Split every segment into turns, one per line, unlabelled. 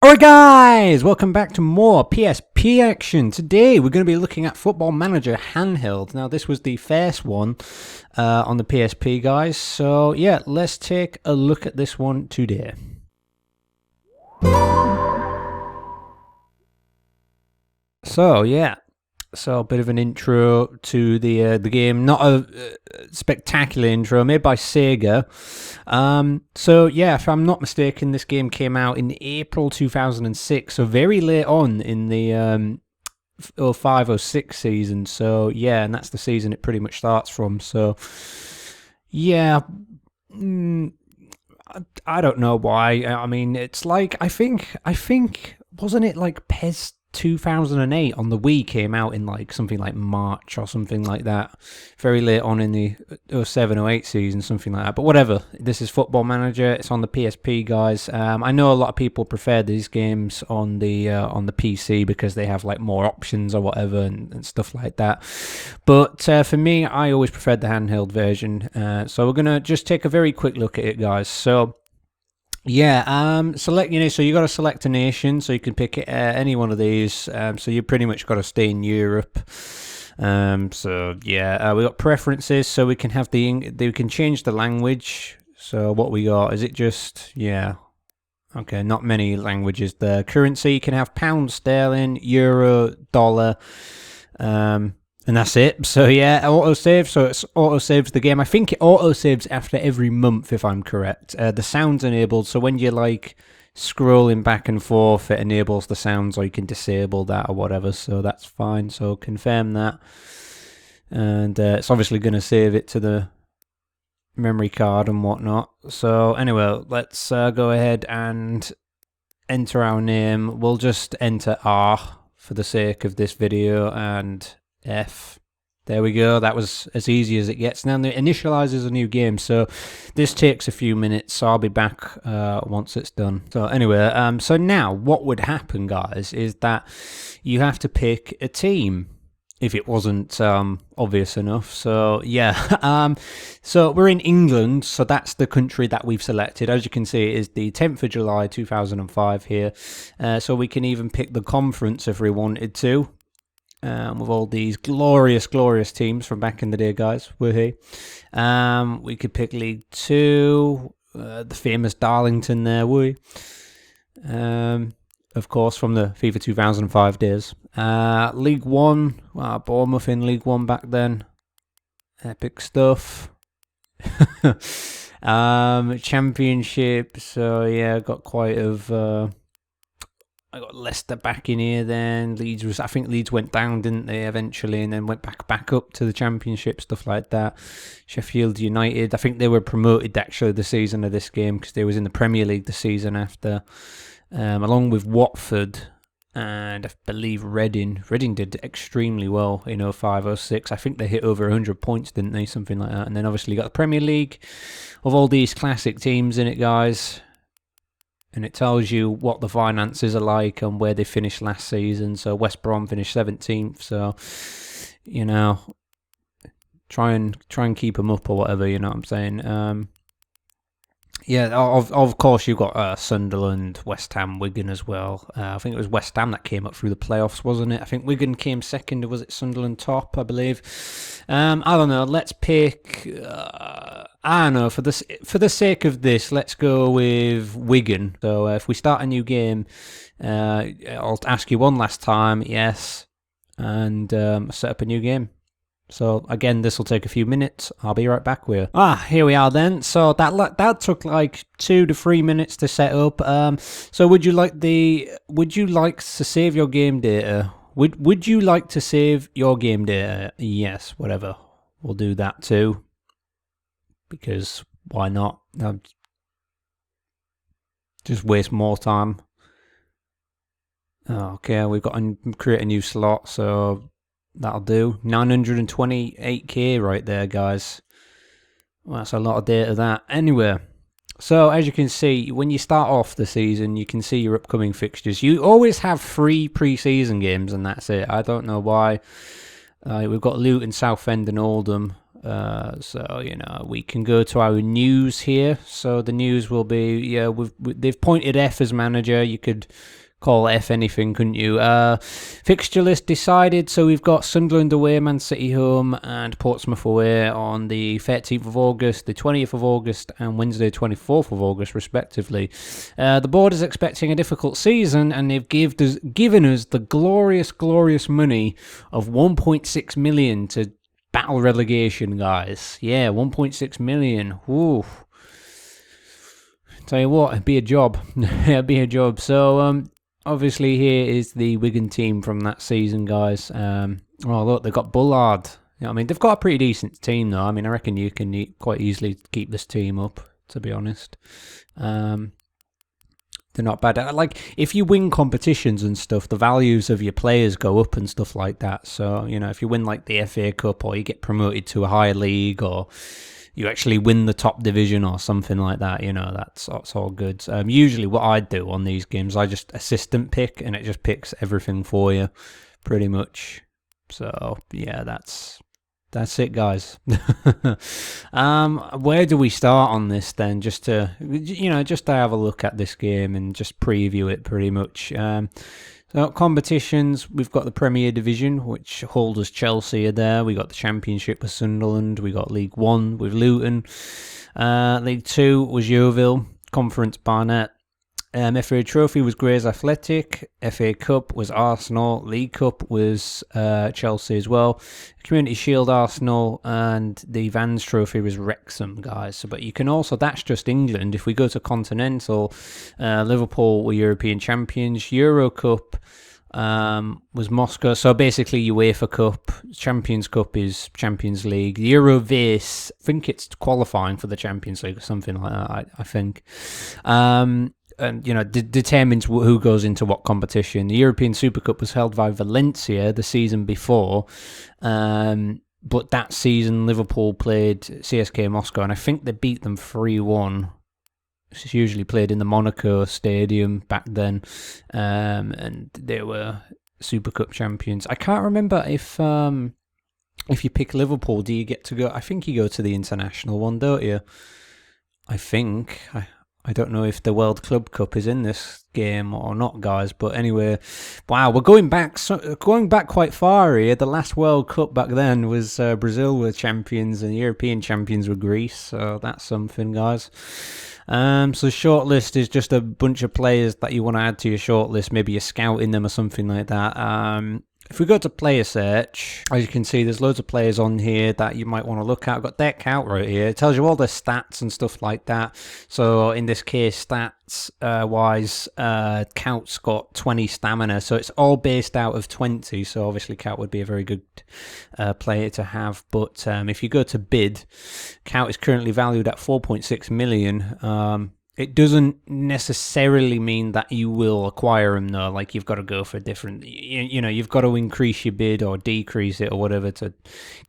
Alright guys, welcome back to more PSP action. Today we're going to be looking at Football Manager Handheld. Now this was the first one on the PSP guys, so yeah, let's take a look at this one today. So yeah, so a bit of an intro to the game, not a spectacular intro, made by Sega. So yeah, if I'm not mistaken, this game came out in April 2006, so very late on in the 05-06 season. So yeah, and that's the season it pretty much starts from. So yeah, I don't know why. I mean, it's like I think wasn't it like PES 2008 on the Wii came out in like something like March or something like that, very late on in the 07-08 season, something like that. But whatever, this is Football Manager. It's on the PSP, guys. I know a lot of people prefer these games on the PC because they have like more options or whatever and stuff like that. But for me, I always preferred the handheld version. So we're gonna just take a very quick look at it, guys. So yeah, select, so you got to select a nation, so you can pick any one of these. So you pretty much got to stay in Europe. So yeah, we got preferences, so we can have we can change the language. So what we got, is it just, yeah, okay, not many languages there. Currency, you can have pound sterling, euro, dollar, and that's it. So yeah, autosave. So it's autosaves the game. I think it autosaves after every month, if I'm correct. The sound's enabled, so when you're like scrolling back and forth, it enables the sounds, or you can disable that or whatever. So that's fine. So confirm that, and it's obviously going to save it to the memory card and whatnot. So anyway, let's go ahead and enter our name. We'll just enter R for the sake of this video, and F. There we go. That was as easy as it gets. Now it initializes a new game, so this takes a few minutes, so I'll be back once it's done. So anyway, so now what would happen, guys, is that you have to pick a team, if it wasn't obvious enough. So yeah, so we're in England, so that's the country that we've selected. As you can see, it is the 10th of July 2005 here. So we can even pick the conference if we wanted to. With all these glorious teams from back in the day, guys. Woohoo. We could pick League 2, the famous Darlington there, woo. Of course, from the FIFA 2005 days. League 1, Bournemouth in League 1 back then. Epic stuff. Championship, so yeah, got quite of... I got Leicester back in here then. I think Leeds went down, didn't they, eventually, and then went back up to the Championship, stuff like that. Sheffield United, I think they were promoted actually the season of this game because they was in the Premier League the season after, along with Watford and I believe Reading. Reading did extremely well in 05-06. I think they hit over 100 points, didn't they, something like that. And then obviously you got the Premier League of all these classic teams in it, guys. And it tells you what the finances are like and where they finished last season. So West Brom finished 17th. So, try and keep them up or whatever. You know what I'm saying? Yeah, of course you've got Sunderland, West Ham, Wigan as well. I think it was West Ham that came up through the playoffs, wasn't it? I think Wigan came second, or was it Sunderland top? I believe. I don't know. Let's pick. I don't know, for the sake of this, let's go with Wigan. So if we start a new game, I'll ask you one last time, yes, and set up a new game. So again, this will take a few minutes. I'll be right back with you. Here we are then. So that took like 2 to 3 minutes to set up. So would you like to save your game data? Would you like to save your game data? Yes, whatever. We'll do that too. Because why not? Just waste more time. Okay, we've got to create a new slot, so that'll do. 928k right there, guys. Well, that's a lot of data, that. Anyway, so as you can see, when you start off the season, you can see your upcoming fixtures. You always have 3 pre-season games, and that's it. I don't know why. We've got Luton, Southend, and Oldham. So, we can go to our news here. So the news will be, they've appointed F as manager. You could call F anything, couldn't you? Fixture list decided. So we've got Sunderland away, Man City home, and Portsmouth away on the 13th of August, the 20th of August, and Wednesday, 24th of August, respectively. The board is expecting a difficult season, and they've given us the glorious, glorious money of 1.6 million to battle relegation, guys. Yeah, 1.6 million. Woo. Tell you what, it'd be a job. It'd be a job. So, obviously, here is the Wigan team from that season, guys. Oh, look, they've got Bullard. They've got a pretty decent team, though. I reckon you can quite easily keep this team up, to be honest. They're not bad. Like, if you win competitions and stuff, the values of your players go up and stuff like that. So, if you win, like, the FA Cup, or you get promoted to a higher league, or you actually win the top division or something like that, that's all good. Usually what I do on these games, I just assistant pick, and it just picks everything for you, pretty much. So, yeah, that's it, guys. Where do we start on this then? Just to have a look at this game and just preview it, pretty much. So competitions, we've got the Premier Division, which holders Chelsea are there. We got the Championship with Sunderland. We got League One with Luton. League Two was Yeovil. Conference Barnet. FA Trophy was Wigan Athletic. FA Cup was Arsenal. League Cup was Chelsea as well. Community Shield Arsenal, and the Vans Trophy was Wrexham, guys. So, but you can also, that's just England. If we go to Continental, Liverpool were European champions. Euro Cup was Moscow. So basically UEFA Cup, Champions Cup is Champions League. The Euro Vase, I think it's qualifying for the Champions League or something like that, I think. And determines who goes into what competition. The European Super Cup was held by Valencia the season before, but that season Liverpool played CSKA Moscow, and I think they beat them 3-1. It's usually played in the Monaco Stadium back then, and they were Super Cup champions. I can't remember if you pick Liverpool, do you get to go? I think you go to the international one, don't you? I think. I don't know if the World Club Cup is in this game or not, guys. But anyway, wow, we're going back quite far here. The last World Cup back then was Brazil were champions, and European champions were Greece. So that's something, guys. So shortlist is just a bunch of players that you want to add to your shortlist. Maybe you're scouting them or something like that. If we go to player search, as you can see, there's loads of players on here that you might want to look at. I've got deck out right here. It tells you all their stats and stuff like that. So in this case, stats wise, Cout's got 20 stamina. So it's all based out of 20. So obviously Cout would be a very good player to have. But if you go to bid, Cout is currently valued at 4.6 million. It doesn't necessarily mean that you will acquire him, though. Like, you've got to go for different, you've got to increase your bid or decrease it or whatever to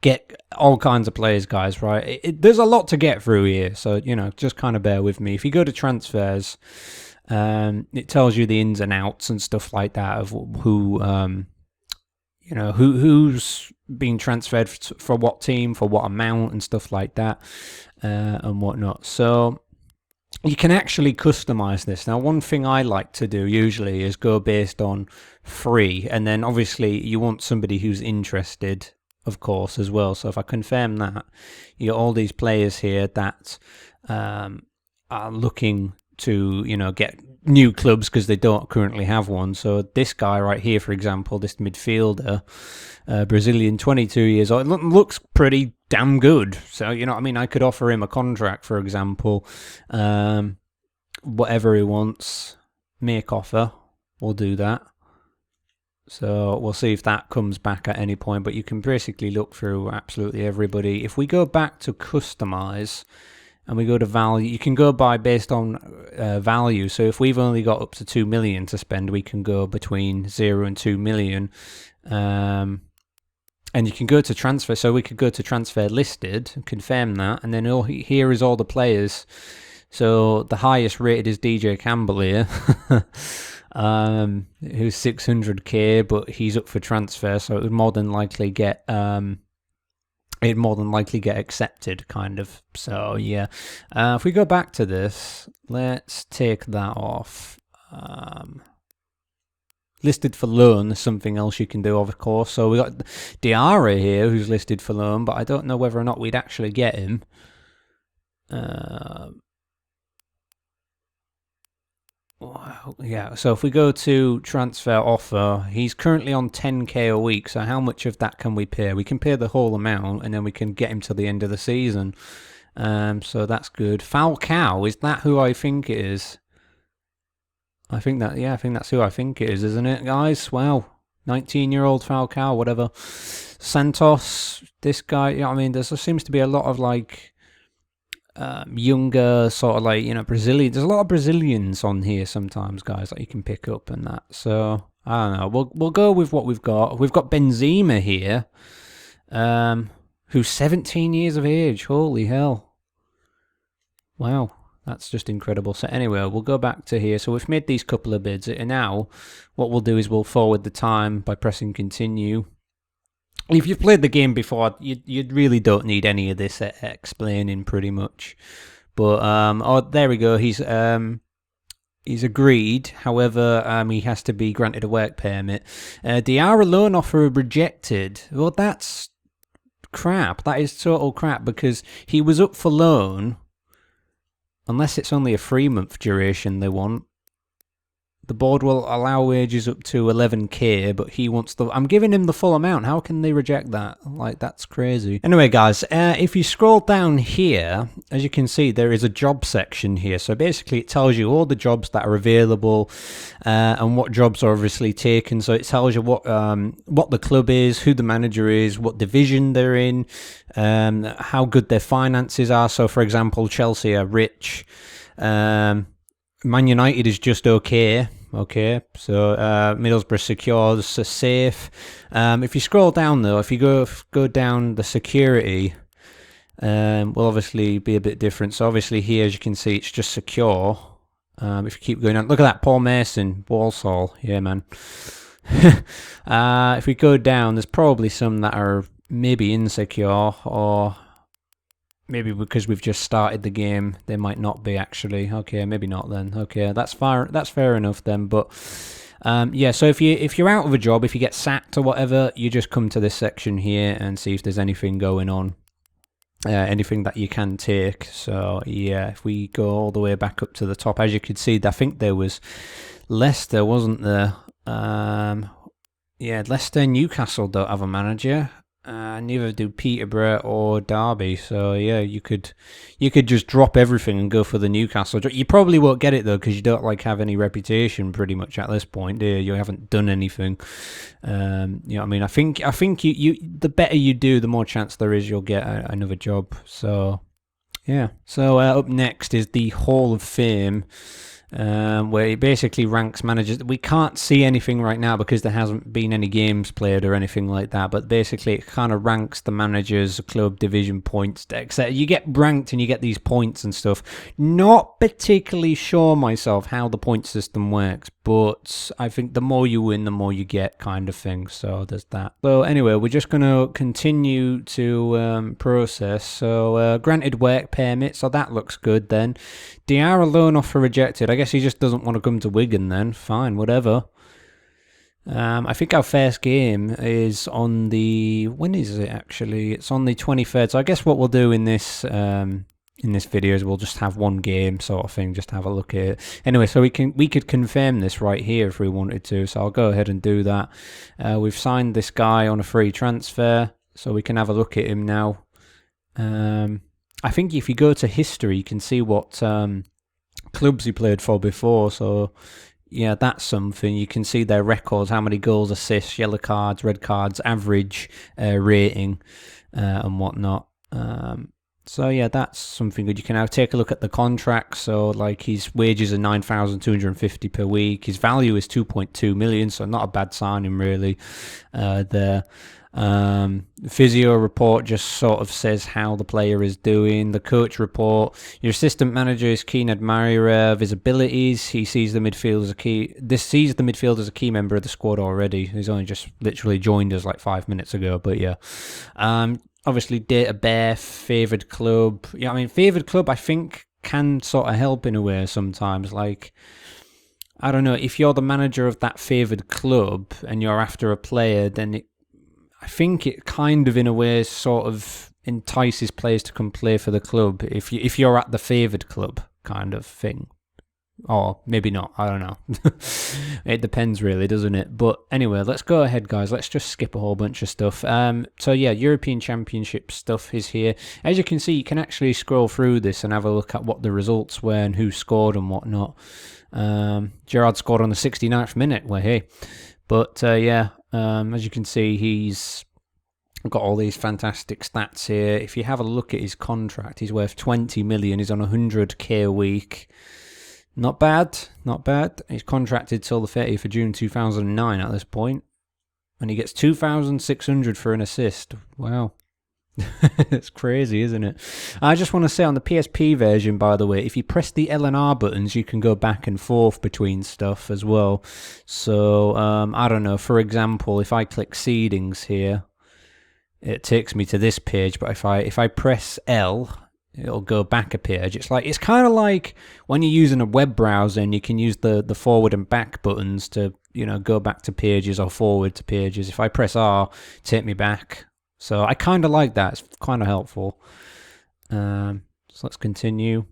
get all kinds of players, guys, right? There's a lot to get through here, so, just kind of bear with me. If you go to transfers, it tells you the ins and outs and stuff like that of who's being transferred for what team, for what amount and stuff like that, and whatnot. So you can actually customize this. Now, one thing I like to do usually is go based on free, and then obviously you want somebody who's interested, of course, as well. So if I confirm that, you got all these players here that are looking to, get new clubs because they don't currently have one. So this guy right here, for example, this midfielder, Brazilian, 22 years old, looks pretty damn good. So, I could offer him a contract, for example, whatever he wants, make offer, we'll do that. So we'll see if that comes back at any point, but you can basically look through absolutely everybody. If we go back to customize and we go to value, you can go by based on value. So if we've only got up to 2 million to spend, we can go between 0 and 2 million. And you can go to transfer, so we could go to transfer listed, confirm that, and then here is all the players. So the highest rated is DJ Campbell here, who's 600k, but he's up for transfer, so it would more than likely get it'd more than likely get accepted, kind of. So yeah, if we go back to this, let's take that off. Listed for loan, there's something else you can do, of course. So we got Diarra here, who's listed for loan, but I don't know whether or not we'd actually get him. Wow. Yeah, so if we go to transfer offer, he's currently on 10k a week, so how much of that can we pay? We can pay the whole amount, and then we can get him to the end of the season. So that's good. Falcao, is that who I think it is? I think that's who I think it is, isn't it, guys? Wow. 19-year-old Falcao, whatever. Santos, this guy, I mean, there seems to be a lot of, like, younger, sort of like, Brazilian. There's a lot of Brazilians on here sometimes, guys, that you can pick up and that. So, I don't know. We'll go with what we've got. We've got Benzema here, who's 17 years of age. Holy hell. Wow. That's just incredible. So anyway, we'll go back to here. So we've made these couple of bids, and now what we'll do is we'll forward the time by pressing continue. If you've played the game before, you really don't need any of this explaining, pretty much. But oh, there we go. He's agreed. However, he has to be granted a work permit. Diarra loan offer rejected. Well, that's crap. That is total crap, because he was up for loan. Unless it's only a 3-month duration they want. The board will allow wages up to 11k, but he wants the... I'm giving him the full amount. How can they reject that? Like, that's crazy. Anyway, guys, if you scroll down here, as you can see, there is a job section here. So basically, it tells you all the jobs that are available and what jobs are obviously taken. So it tells you what the club is, who the manager is, what division they're in, how good their finances are. So, for example, Chelsea are rich. Man United is just okay. Okay, so Middlesbrough secure, so safe. If you scroll down though, if you go down the security, will obviously be a bit different. So obviously here, as you can see, it's just secure. If you keep going on, look at that, Paul Mason, Walsall, yeah man. If we go down, there's probably some that are maybe insecure, or maybe because we've just started the game, they might not be actually. Okay, maybe not then. Okay, that's fair enough then. But yeah, so if you're out of a job, if you get sacked or whatever, you just come to this section here and see if there's anything going on, anything that you can take. So yeah, if we go all the way back up to the top, as you could see, I think there was Leicester, wasn't there? Yeah, Leicester, Newcastle don't have a manager. Neither do Peterborough or Derby. So yeah, you could just drop everything and go for the Newcastle. You probably won't get it though, because you don't have any reputation pretty much at this point, do you? You haven't done anything. You know what I mean? I think you the better you do, the more chance there is you'll get another job. So yeah. So up next is the Hall of Fame. Where it basically ranks managers. We can't see anything right now because there hasn't been any games played or anything like that, but basically it kind of ranks the managers, club, division, points, etc. You get ranked and you get these points and stuff. Not particularly sure myself how the point system works, but I think the more you win, the more you get, kind of thing. So there's that. So anyway, we're just going to continue to process. So granted work permit, so that looks good then. Diarra loan offer rejected. I guess he just doesn't want to come to Wigan then. Fine, whatever. I think our first game is on the... When is it actually? It's on the 23rd. So I guess what we'll do in this video is we'll just have one game sort of thing. Just have a look at it. Anyway, so we could confirm this right here if we wanted to. So I'll go ahead and do that. We've signed this guy on a free transfer, so we can have a look at him now. I think if you go to history, you can see what clubs he played for before. So, yeah, that's something. You can see their records, how many goals, assists, yellow cards, red cards, average rating, and whatnot. So, yeah, that's something good. You can now take a look at the contract. So, like, his wages are $9,250 per week. His value is 2.2 million, so not a bad signing, really, there. Physio report just sort of says how the player is doing. The coach report, your assistant manager is keen admirer of his abilities. He sees the midfield as a key. This sees the midfield as a key member of the squad already. He's only just literally joined us like 5 minutes ago, but yeah. Obviously, date of birth, favoured club. Yeah, I mean, favoured club, I think can sort of help in a way sometimes. Like, I don't know, if you're the manager of that favoured club and you're after a player, then I think it kind of, in a way, sort of entices players to come play for the club if you're at the favoured club kind of thing. Or maybe not, I don't know. It depends really, doesn't it? But anyway, let's go ahead, guys. Let's just skip a whole bunch of stuff. So yeah, European Championship stuff is here. As you can see, you can actually scroll through this and have a look at what the results were and who scored and whatnot. Gerrard scored on the 69th minute, well, hey. But yeah, as you can see, he's got all these fantastic stats here. If you have a look at his contract, he's worth 20 million. He's on 100k a week. Not bad, not bad. He's contracted till the 30th of June 2009 at this point. And he gets 2,600 for an assist. Wow. It's crazy, isn't it? I just want to say on the PSP version, by the way, if you press the L and R buttons, you can go back and forth between stuff as well. So, I don't know. For example, if I click seedings here, it takes me to this page. But if I press L, it'll go back a page. It's kind of like when you're using a web browser and you can use the forward and back buttons to, you know, go back to pages or forward to pages. If I press R, take me back. So I kind of like that. It's kind of helpful. So let's continue.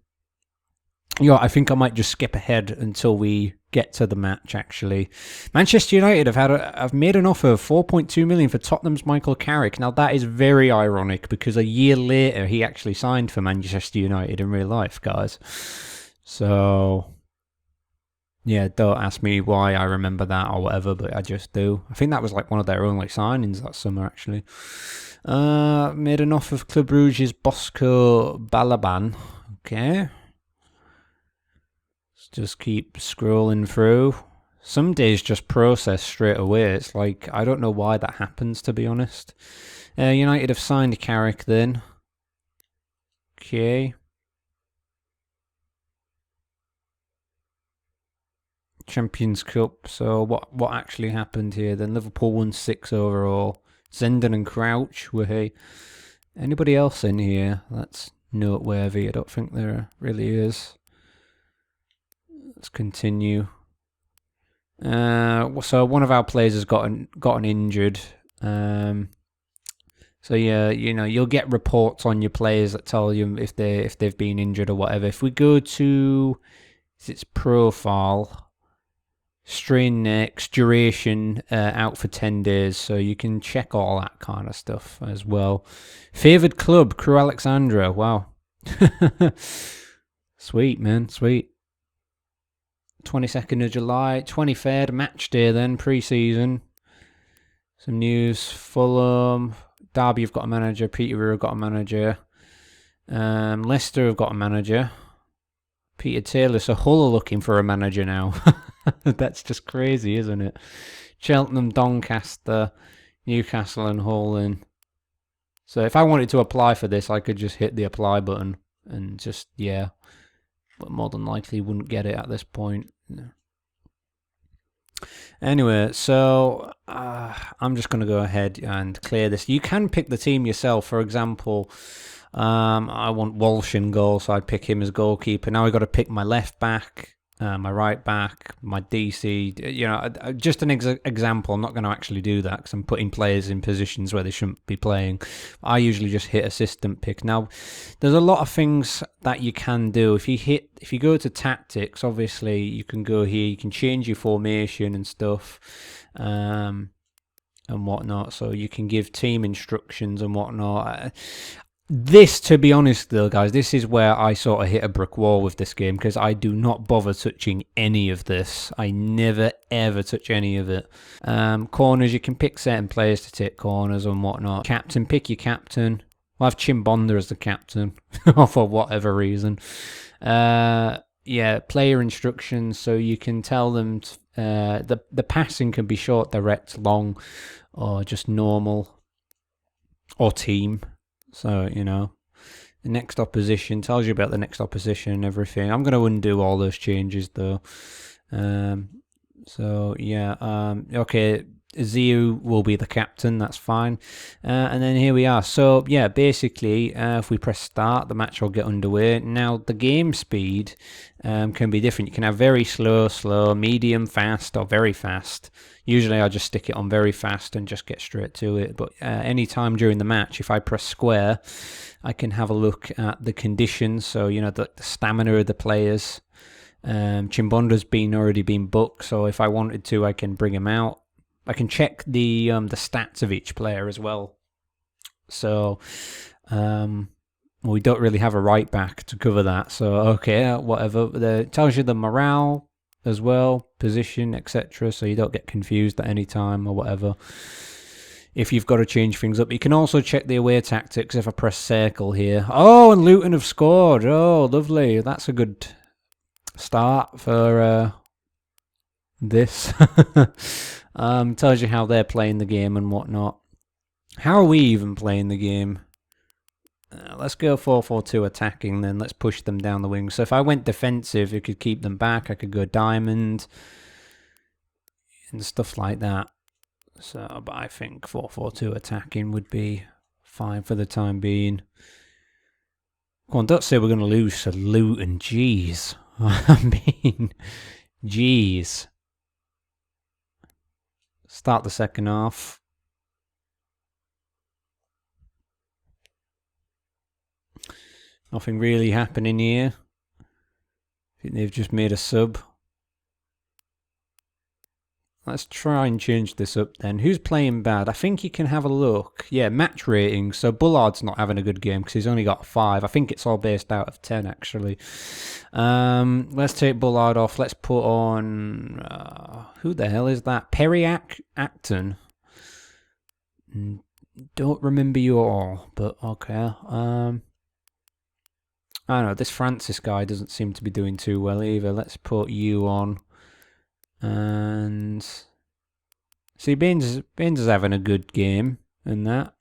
Yeah, I think I might just skip ahead until we get to the match, actually. Manchester United have made an offer of 4.2 million for Tottenham's Michael Carrick. Now, that is very ironic because a year later, he actually signed for Manchester United in real life, guys. So, yeah, don't ask me why I remember that or whatever, but I just do. I think that was like one of their only signings that summer, actually. Made an offer of Club Brugge's Bosco Balaban. Okay. Let's just keep scrolling through. Some days just process straight away. It's like, I don't know why that happens, to be honest. United have signed Carrick then. Okay. Champions Cup. So what actually happened here then? Liverpool won 6 overall. Zenden and Crouch were here. Anybody else in here that's noteworthy? I don't think there really is. Let's continue. So one of our players has gotten injured. So yeah, you know, you'll get reports on your players that tell you if they've been injured or whatever. If we go to its profile, strain next, duration out for 10 days, so you can check all that kind of stuff as well. Favoured club, Crew Alexandra. Wow. Sweet, man, sweet. 22nd of July, 23rd, match day then, pre-season. Some news, Fulham, Derby have got a manager, Peterborough have got a manager. Leicester have got a manager. Peter Taylor, so Hull are looking for a manager now. That's just crazy, isn't it? Cheltenham, Doncaster, Newcastle and Hull in. So if I wanted to apply for this, I could just hit the apply button and just, yeah. But more than likely wouldn't get it at this point. No. Anyway, so I'm just going to go ahead and clear this. You can pick the team yourself. For example, I want Walsh in goal, so I'd pick him as goalkeeper. Now I've got to pick my left back, my right back, my DC. You know, just an example. I'm not going to actually do that because I'm putting players in positions where they shouldn't be playing. I usually just hit assistant pick. Now, there's a lot of things that you can do. If you go to tactics, obviously you can go here. You can change your formation and stuff. And whatnot, so you can give team instructions and whatnot. This, to be honest though, guys, this is where I sort of hit a brick wall with this game because I do not bother touching any of this. I never ever touch any of it. Corners, you can pick certain players to take corners and whatnot. Captain, pick your captain. I'll have Chimbonda as the captain for whatever reason. Yeah, player instructions, so you can tell them the passing can be short, direct, long, or just normal. or team. So, you know, the next opposition tells you about the next opposition and everything. I'm going to undo all those changes though. So yeah, okay, Ziu will be the captain, that's fine. And then here we are. So yeah, basically, if we press start, the match will get underway. Now, the game speed can be different. You can have very slow, slow, medium, fast, or very fast. Usually I just stick it on very fast and just get straight to it. But any time during the match, if I press square, I can have a look at the conditions. So, you know, the stamina of the players. Chimbonda's already been booked, so if I wanted to, I can bring him out. I can check the stats of each player as well. So we don't really have a right back to cover that. So okay, whatever. It tells you the morale as well, position, etc. So you don't get confused at any time or whatever. If you've got to change things up, you can also check the away tactics if I press circle here. Oh, and Luton have scored. Oh, lovely. That's a good start for this. Tells you how they're playing the game and whatnot. How are we even playing the game? Let's go 4-4-2 attacking then. Let's push them down the wing. So if I went defensive, you could keep them back. I could go diamond and stuff like that. So, but I think 4-4-2 attacking would be fine for the time being. Come on, don't say we're going to lose to Luton. Jeez. I mean, jeez. Start the second half. Nothing really happening here. I think they've just made a sub. Let's try and change this up then. Who's playing bad? I think you can have a look. Yeah, match rating. So Bullard's not having a good game because he's only got 5. I think it's all based out of 10 actually. Let's take Bullard off. Let's put on... who the hell is that? Perry Acton. Don't remember you all, but okay. I don't know. This Francis guy doesn't seem to be doing too well either. Let's put you on. And see, Baines is having a good game and that.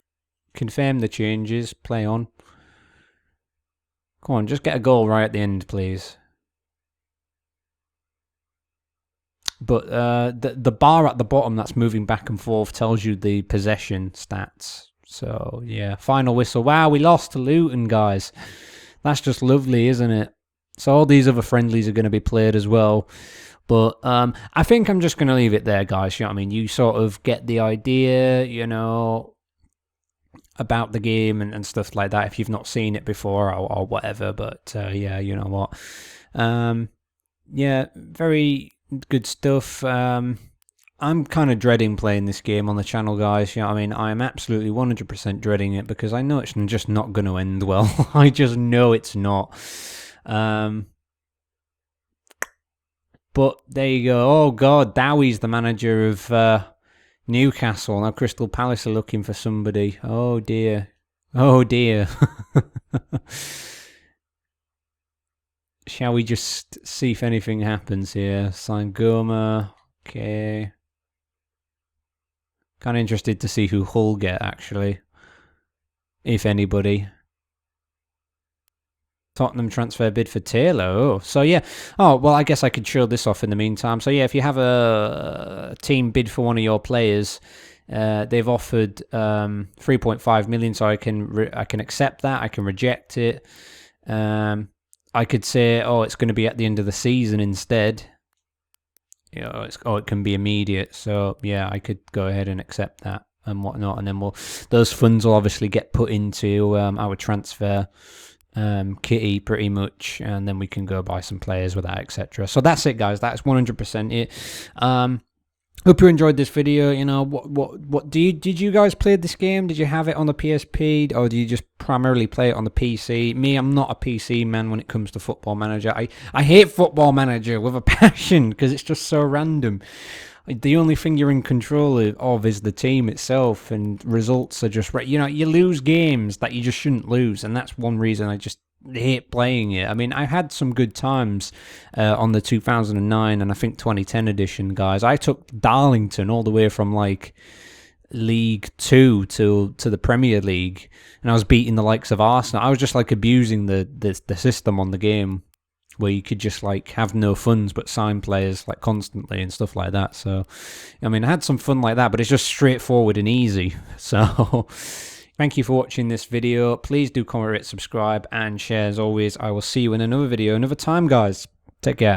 Confirm the changes, play on. Come on, just get a goal right at the end, please. But the bar at the bottom that's moving back and forth tells you the possession stats. So yeah, final whistle. Wow, we lost to Luton, guys. That's just lovely, isn't it? So all these other friendlies are going to be played as well. But I think I'm just going to leave it there, guys. You know what I mean? You sort of get the idea, you know, about the game and stuff like that if you've not seen it before or whatever. But yeah, you know what? Yeah, very good stuff. I'm kind of dreading playing this game on the channel, guys. You know what I mean? I am absolutely 100% dreading it because I know it's just not going to end well. I just know it's not. But there you go. Oh, God. Dowie's the manager of Newcastle. Now Crystal Palace are looking for somebody. Oh, dear. Oh, dear. Shall we just see if anything happens here? Sangoma. Okay. Kind of interested to see who Hull get, actually. If anybody. Tottenham transfer bid for Taylor. Oh, so yeah. Oh, well, I guess I could show this off in the meantime. So yeah, if you have a team bid for one of your players, they've offered 3.5 million. So I can accept that. I can reject it. I could say, oh, it's going to be at the end of the season instead. You know, it can be immediate. So yeah, I could go ahead and accept that and whatnot, and then those funds will obviously get put into our transfer kitty pretty much, and then we can go buy some players with that, etc. So that's it, guys. That's 100% it. Hope you enjoyed this video. You know, what did you guys play this game? Did you have it on the PSP, or do you just primarily play it on the PC? Me, I'm not a PC man when it comes to Football Manager. I hate Football Manager with a passion because it's just so random. The only thing you're in control of is the team itself, and results are just right. You know, you lose games that you just shouldn't lose, and that's one reason I just hate playing it. I mean, I had some good times on the 2009 and I think 2010 edition, guys. I took Darlington all the way from like League Two to the Premier League, and I was beating the likes of Arsenal. I was just like abusing the system on the game, where you could just like have no funds but sign players like constantly and stuff like that. So, I mean, I had some fun like that, but it's just straightforward and easy. So, thank you for watching this video. Please do comment, rate, subscribe, and share as always. I will see you in another video another time, guys. Take care.